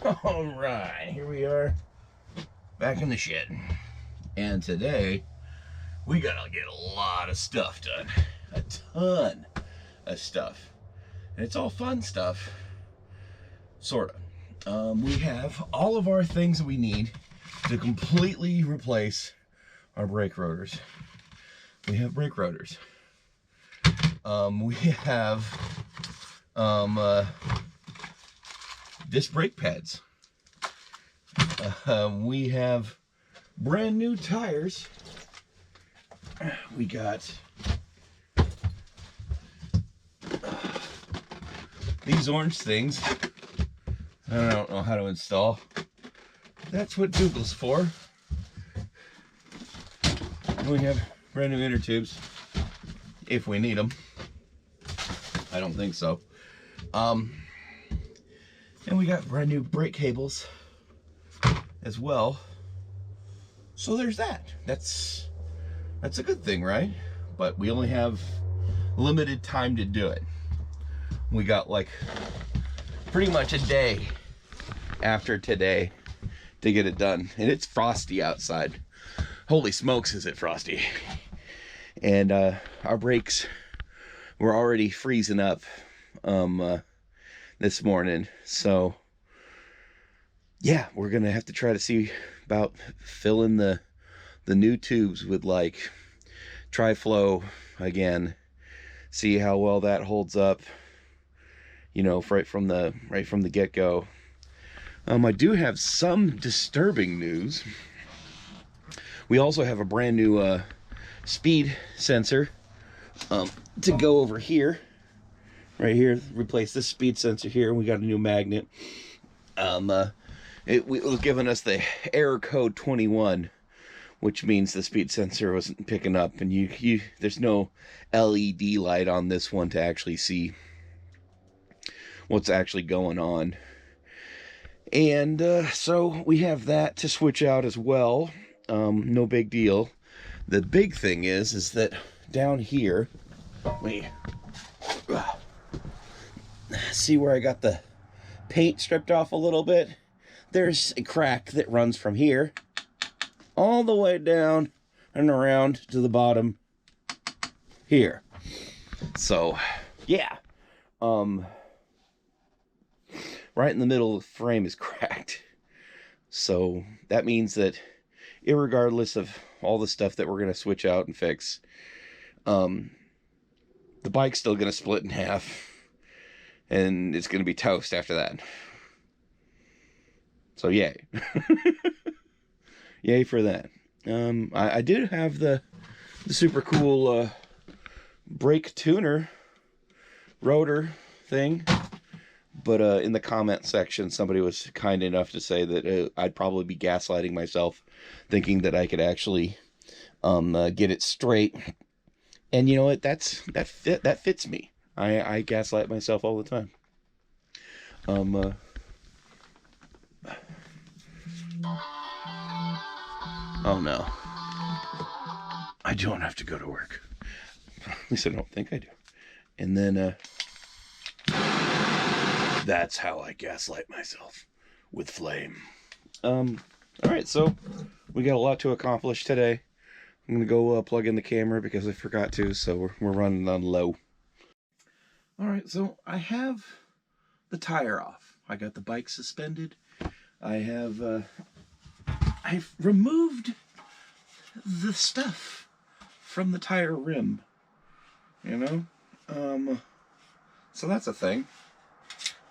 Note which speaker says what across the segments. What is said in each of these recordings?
Speaker 1: All right, here we are back in the shed. And today we gotta get a lot of stuff done. A ton of stuff. And it's all fun stuff. Sort of. We have all of our things that we need to completely replace our brake rotors. We have brake rotors. We have disc brake pads. We have brand new tires. We got these orange things. I don't know how to install. That's what Google's for. And we have brand new inner tubes, if we need them. I don't think so. And we got brand new brake cables as well. So there's that. That's a good thing, right? But we only have limited time to do it. We got like pretty much a day after today to get it done. And it's frosty outside. Holy smokes, is it frosty. And our brakes were already freezing up this morning. So yeah, we're gonna have to try to see about filling the new tubes with like tri-flow again. See how well that holds up, you know, right from the get-go. I do have some disturbing news. We also have a brand new speed sensor to go over here, right here. Replace this speed sensor here. We got a new magnet. It was giving us the error code 21, which means the speed sensor wasn't picking up, and there's no LED light on this one to actually see what's actually going on. And so we have that to switch out as well. No big deal. The big thing is that down here, see where I got the paint stripped off a little bit? There's a crack that runs from here all the way down and around to the bottom here. So yeah, right in the middle of the frame is cracked. So that means that irregardless of all the stuff that we're going to switch out and fix, the bike's still going to split in half, and it's going to be toast after that. So yay. Yay for that. I did have the super cool brake tuner rotor thing, but in the comment section somebody was kind enough to say that I'd probably be gaslighting myself, thinking that I could actually get it straight. And you know what, that fits me. I gaslight myself all the time. Oh no, I don't have to go to work. At least I don't think I do. And then that's how I gaslight myself, with flame. All right, so we got a lot to accomplish today. I'm gonna go plug in the camera because I forgot to, so we're running on low. All right, so I have the tire off. I got the bike suspended. I've removed the stuff from the tire rim, you know? So that's a thing.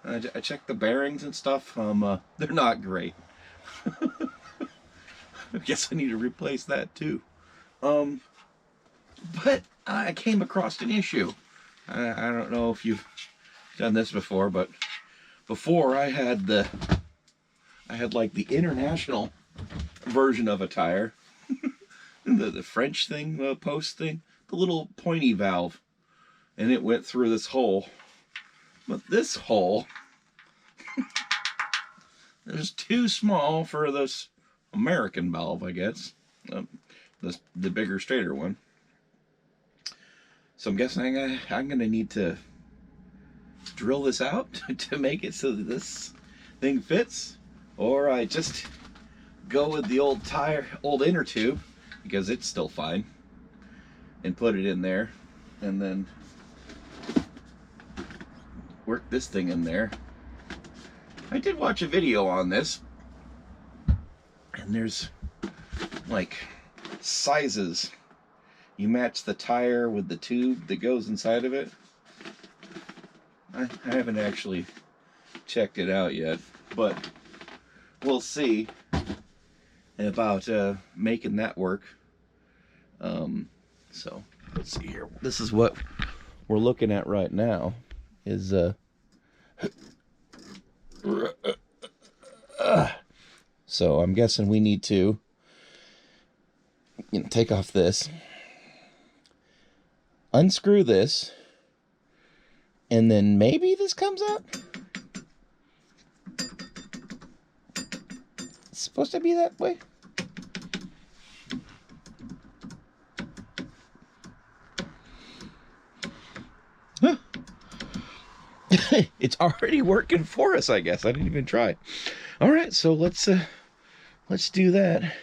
Speaker 1: I checked the bearings and stuff. They're not great. I guess I need to replace that too. But I came across an issue. I don't know if you've done this before, but before I had like the international version of a tire, the French thing, the post thing, the little pointy valve, and it went through this hole. But this hole is too small for this American valve, I guess. The bigger, straighter one. So I'm guessing I'm going to need to drill this out to make it so that this thing fits. or I just go with the old inner tube, because it's still fine, and put it in there, and then work this thing in there. I did watch a video on this, and there's like sizes. You match the tire with the tube that goes inside of it. I haven't actually checked it out yet, but we'll see about making that work. So let's see here. This is what we're looking at right now. Is so I'm guessing we need to, take off this, unscrew this, and then maybe this comes up. It's supposed to be that way. Huh. It's already working for us, I guess. I didn't even try. All right, so let's do that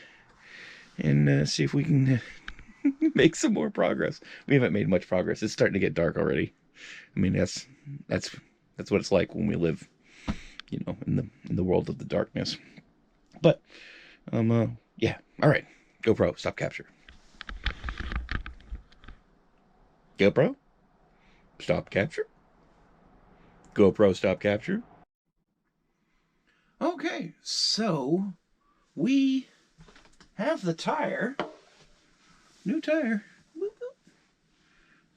Speaker 1: and see if we can make some more progress. We haven't made much progress. It's starting to get dark already. I mean, that's what it's like when we live, in the world of the darkness. But yeah. All right. GoPro, stop capture. GoPro, stop capture. GoPro, stop capture. Okay, so we have the tire, new tire,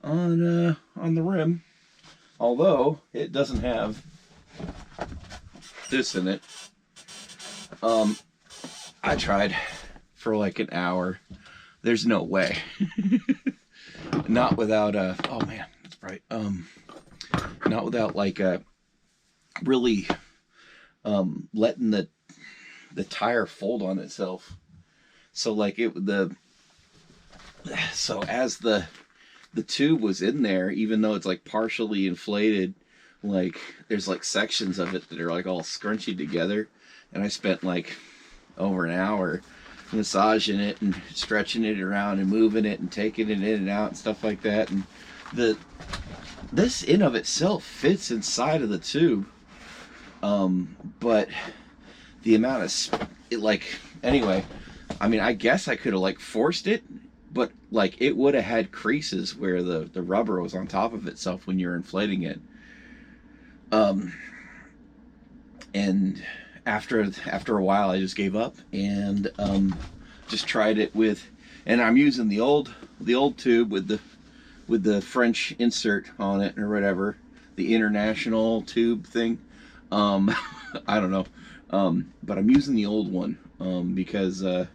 Speaker 1: on the rim, although it doesn't have this in it. I tried for like an hour. There's no way. Not without oh man, it's bright. Not without like really letting the tire fold on itself. So like so as the tube was in there, even though it's like partially inflated, like there's like sections of it that are like all scrunchy together, and I spent like over an hour massaging it and stretching it around and moving it and taking it in and out and stuff like that. And this in of itself fits inside of the tube, but the amount of anyway, I mean, I guess I could have like forced it, but like it would have had creases where the rubber was on top of itself when you're inflating it. And after a while, I just gave up and just tried it with, and I'm using the old tube with the French insert on it or whatever, the international tube thing. I don't know, but I'm using the old one because I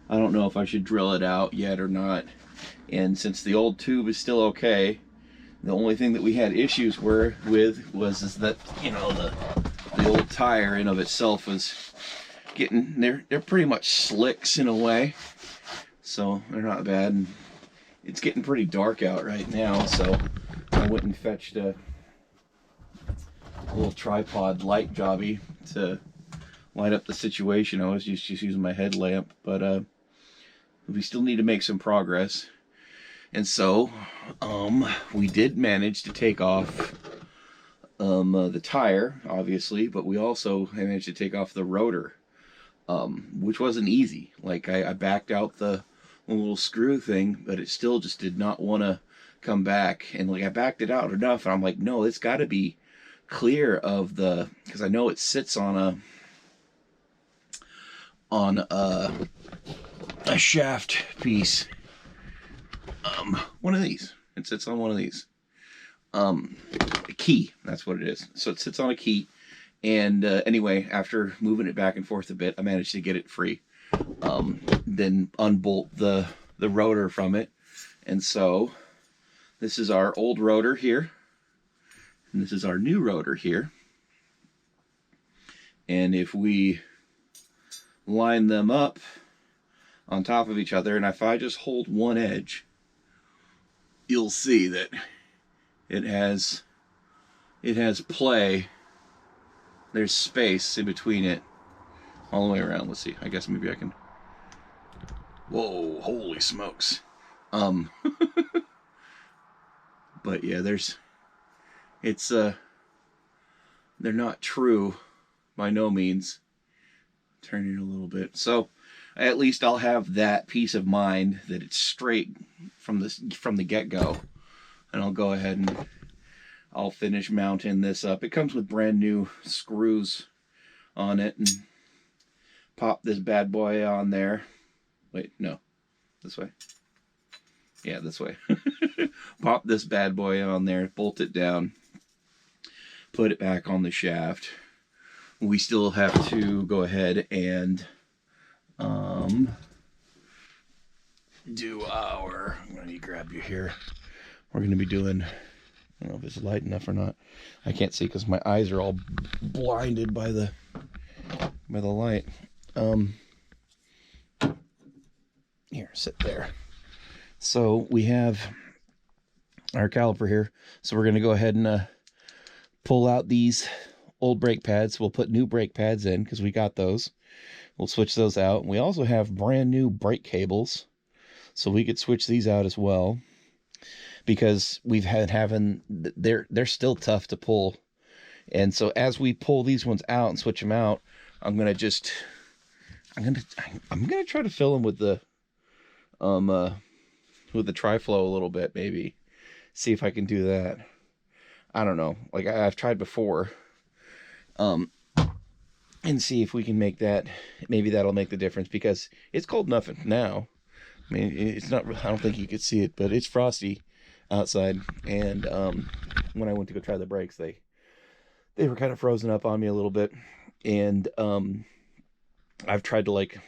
Speaker 1: don't know if I should drill it out yet or not. And since the old tube is still okay, the only thing that we had issues was that the old tire in of itself was getting, they're pretty much slicks in a way, so they're not bad. And it's getting pretty dark out right now, so I went and fetched a little tripod light jobby to light up the situation. I was just using my headlamp, but we still need to make some progress. And so we did manage to take off the tire, obviously, but we also managed to take off the rotor, which wasn't easy. Like I backed out the little screw thing, but it still just did not want to come back. And like I backed it out enough, and I'm like, no, it's got to be clear of because I know it sits on a shaft piece. One of these. It sits on one of these. A key. That's what it is. So it sits on a key. And anyway, after moving it back and forth a bit, I managed to get it free. Then unbolt the rotor from it. And so this is our old rotor here. And this is our new rotor here. And if we line them up on top of each other, and if I just hold one edge, you'll see that it has play there's space in between it all the way around. Let's see. I guess maybe I can. Whoa! Holy smokes! But yeah, it's they're not true by no means. Turning a little bit, so at least I'll have that peace of mind that it's straight from the get-go, and I'll go ahead and I'll finish mounting this up. It comes with brand new screws on it, and pop this bad boy on there. Wait, no, this way. Yeah, this way. Pop this bad boy on there, bolt it down, put it back on the shaft. We still have to go ahead and do our, I'm going to grab you here. We're going to be doing, I don't know if it's light enough or not. I can't see because my eyes are all blinded by the light. Here, sit there. So we have our caliper here. So we're going to go ahead and pull out these old brake pads. We'll put new brake pads in because we got those. We'll switch those out. We also have brand new brake cables, so we could switch these out as well, because we've had they're still tough to pull. And so as we pull these ones out and switch them out, I'm gonna try to fill them with the tri-flow a little bit, maybe see if I can do that. I don't know, like I've tried before, and see if we can make that. Maybe that'll make the difference, because it's cold enough now. I mean, it's not, I don't think you could see it, but it's frosty outside. And when I went to go try the brakes, they were kind of frozen up on me a little bit. And I've tried to, like,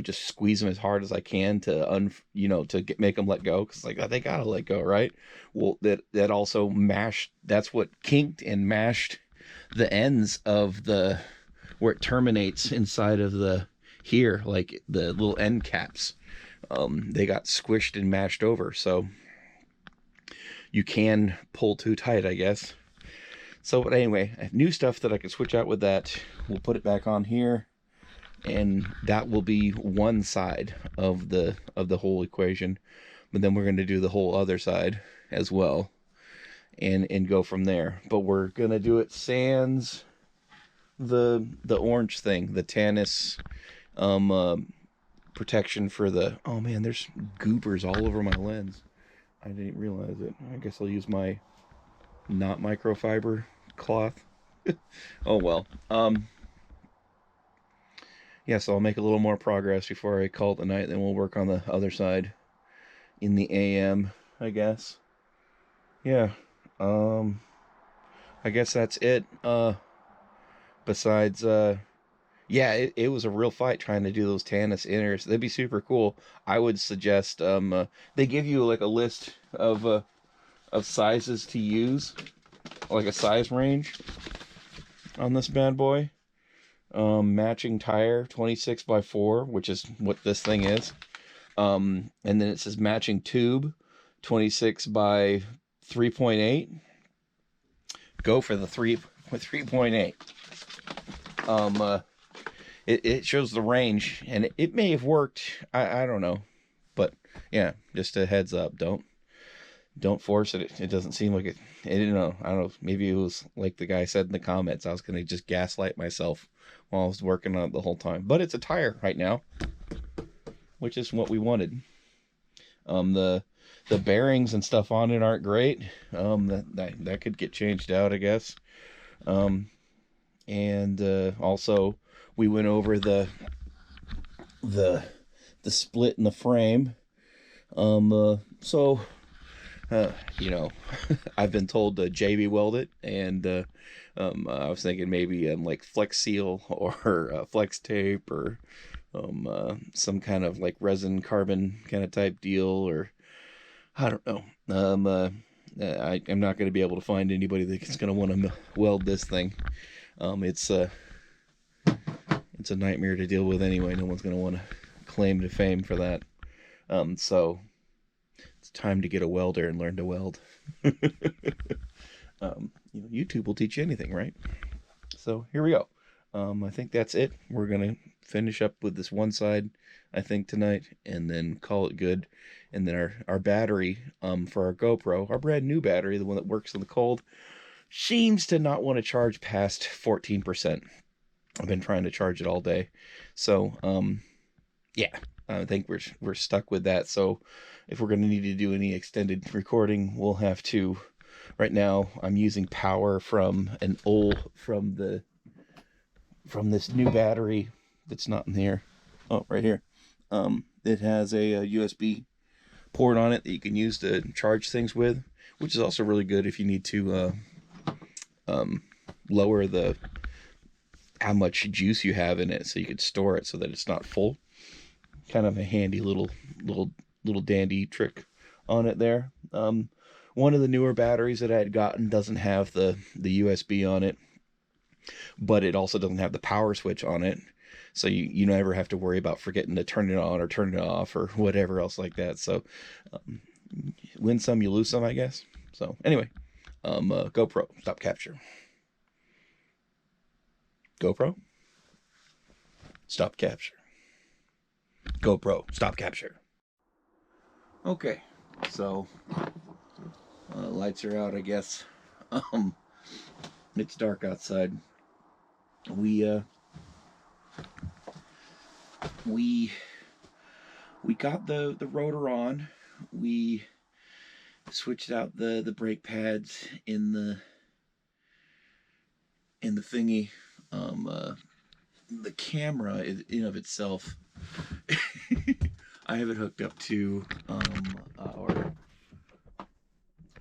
Speaker 1: just squeeze them as hard as I can to make them let go, because like they gotta let go, right? Well, that also mashed. That's what kinked and mashed the ends of where it terminates inside of here, like the little end caps. They got squished and mashed over, so you can pull too tight, I guess. So, but anyway, I have new stuff that I can switch out with that. We'll put it back on here, and that will be one side of the whole equation. But then we're going to do the whole other side as well, and go from there. But we're going to do it sans the orange thing, the tannus protection for the, oh man, there's goobers all over my lens. I didn't realize it. I guess I'll use my not microfiber cloth. Oh well. Yeah, so I'll make a little more progress before I call it the night. Then we'll work on the other side in the AM, I guess. Yeah. I guess that's it. Besides, yeah, it was a real fight trying to do those tannus inners. That'd be super cool. I would suggest, they give you like a list of sizes to use, like a size range on this bad boy. Matching tire, 26x4, which is what this thing is. And then it says matching tube, 26 by 3.8. Go for the 3.8. It shows the range, and it may have worked. I don't know, but yeah, just a heads up. Don't force it. It doesn't seem like it. I don't know. Maybe it was like the guy said in the comments. I was gonna just gaslight myself while I was working on it the whole time. But it's a tire right now, which is what we wanted. The bearings and stuff on it aren't great. That could get changed out, I guess. And also we went over the split in the frame. So I've been told to JB weld it, and I was thinking maybe like Flex Seal or Flex Tape, or some kind of like resin carbon kind of type deal, or I don't know. I'm not going to be able to find anybody that's going to want to weld this thing. It's a nightmare to deal with anyway. No one's going to want to claim to fame for that. So it's time to get a welder and learn to weld. YouTube will teach you anything, right? So here we go. I think that's it. We're gonna finish up with this one side, I think, tonight, and then call it good. And then our battery, for our GoPro, our brand new battery, the one that works in the cold, seems to not want to charge past 14%. I've been trying to charge it all day. So, yeah, I think we're stuck with that. So if we're gonna need to do any extended recording, we'll have to. Right now, I'm using power from from this new battery that's not in here. Oh, right here. It has a USB port on it that you can use to charge things with, which is also really good if you need to lower the how much juice you have in it, so you could store it so that it's not full. Kind of a handy little dandy trick on it there. One of the newer batteries that I had gotten doesn't have the USB on it, but it also doesn't have the power switch on it. So you never have to worry about forgetting to turn it on or turn it off or whatever else like that. So win some, you lose some, I guess. So anyway, GoPro, stop capture. GoPro, stop capture. GoPro, stop capture. Okay, so lights are out, I guess. It's dark outside. We got the rotor on. We switched out the brake pads in the thingy. The camera in of itself, I have it hooked up to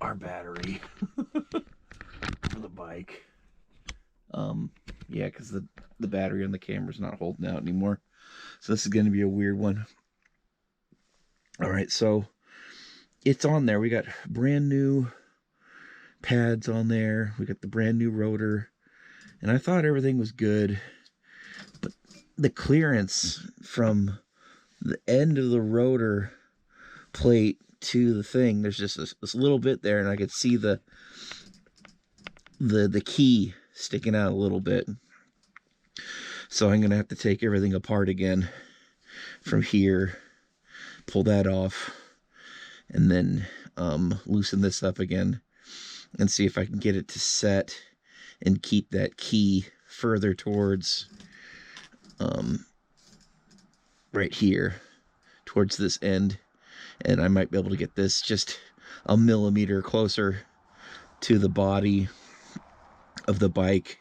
Speaker 1: our battery for the bike. Yeah, because the battery on the camera's not holding out anymore. So this is going to be a weird one. All right, so it's on there. We got brand new pads on there. We got the brand new rotor. And I thought everything was good. But the clearance from the end of the rotor plate to the thing, there's just this little bit there, and I could see the key sticking out a little bit. So I'm gonna have to take everything apart again from here, pull that off, and then loosen this up again and see if I can get it to set and keep that key further towards right here towards this end. And I might be able to get this just a millimeter closer to the body of the bike,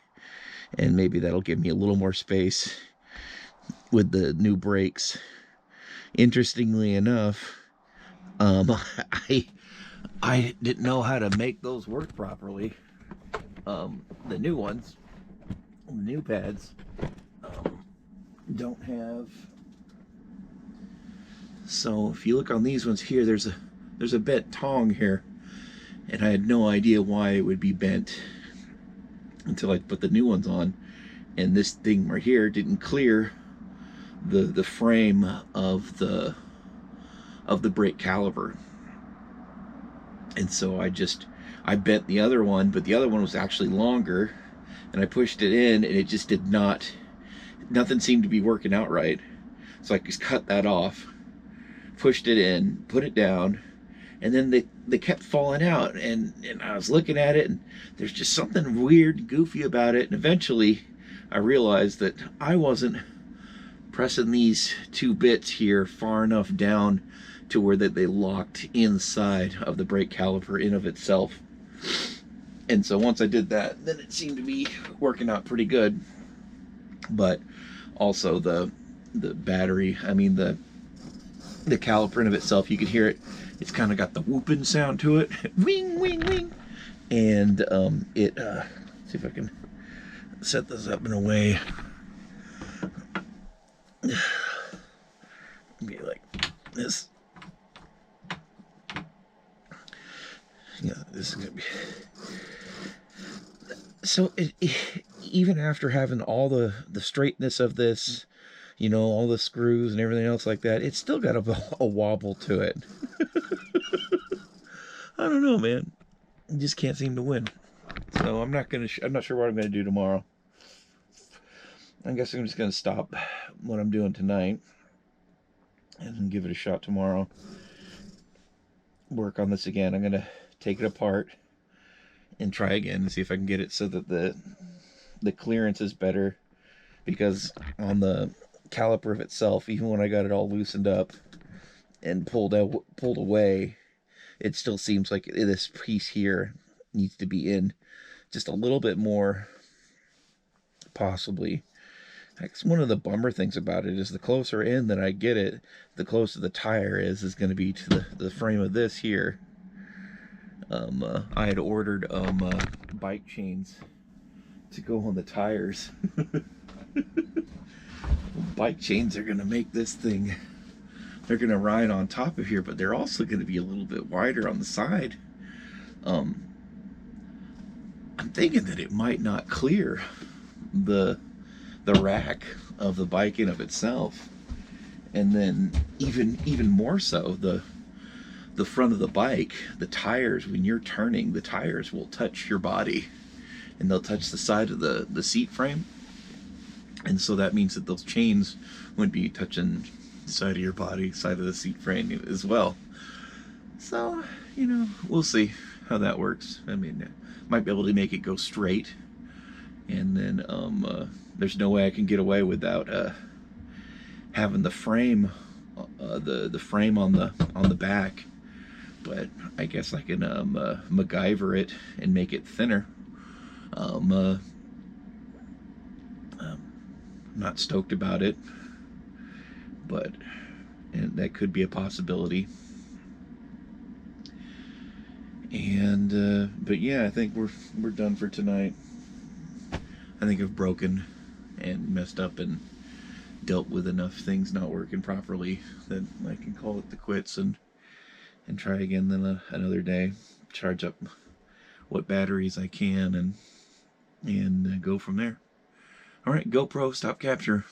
Speaker 1: and maybe that'll give me a little more space with the new brakes. Interestingly enough, I didn't know how to make those work properly. The new ones, the new pads, don't have. So if you look on these ones here, there's a bent tong here, and I had no idea why it would be bent until I put the new ones on. And this thing right here didn't clear the frame of the brake caliper, and so I bent the other one, but the other one was actually longer, and I pushed it in, and it just did not. Nothing seemed to be working out right. So I just cut that off, pushed it in, put it down, and then they kept falling out, and I was looking at it, and there's just something weird, goofy about it, and eventually I realized that I wasn't pressing these two bits here far enough down to where that they locked inside of the brake caliper in of itself. And so once I did that, then it seemed to be working out pretty good. But also the battery, I mean the caliper in of itself, you could hear it. It's kind of got the whooping sound to it. Wing, wing, wing. And see if I can set this up in a way. Be like this. Yeah, this is gonna be. So even after having all the straightness of this, you know, all the screws and everything else like that, it's still got a wobble to it. I don't know, man. I just can't seem to win. So I'm not sure what I'm gonna do tomorrow. I guess I'm just going to stop what I'm doing tonight and give it a shot tomorrow. Work on this again. I'm going to take it apart and try again and see if I can get it so that the clearance is better, because on the caliper of itself, even when I got it all loosened up and pulled away, it still seems like this piece here needs to be in just a little bit more, possibly. That's one of the bummer things about it, is the closer in that I get it, the closer the tire is going to be to the frame of this here. I had ordered bike chains to go on the tires. Bike chains are going to make this thing, they're going to ride on top of here, but they're also going to be a little bit wider on the side. I'm thinking that it might not clear the rack of the bike in of itself, and then even more so the front of the bike, the tires, when you're turning, the tires will touch your body and they'll touch the side of the seat frame, and so that means that those chains would be touching the side of your body, side of the seat frame as well. So, you know, we'll see how that works. I mean, might be able to make it go straight, and then there's no way I can get away without having the frame, the frame on the back. But I guess I can MacGyver it and make it thinner. I'm not stoked about it, but that could be a possibility. And but yeah, I think we're done for tonight. I think I've broken and messed up and dealt with enough things not working properly that I can call it the quits and try again then another day. Charge up what batteries I can and go from there. All right, GoPro, stop capture.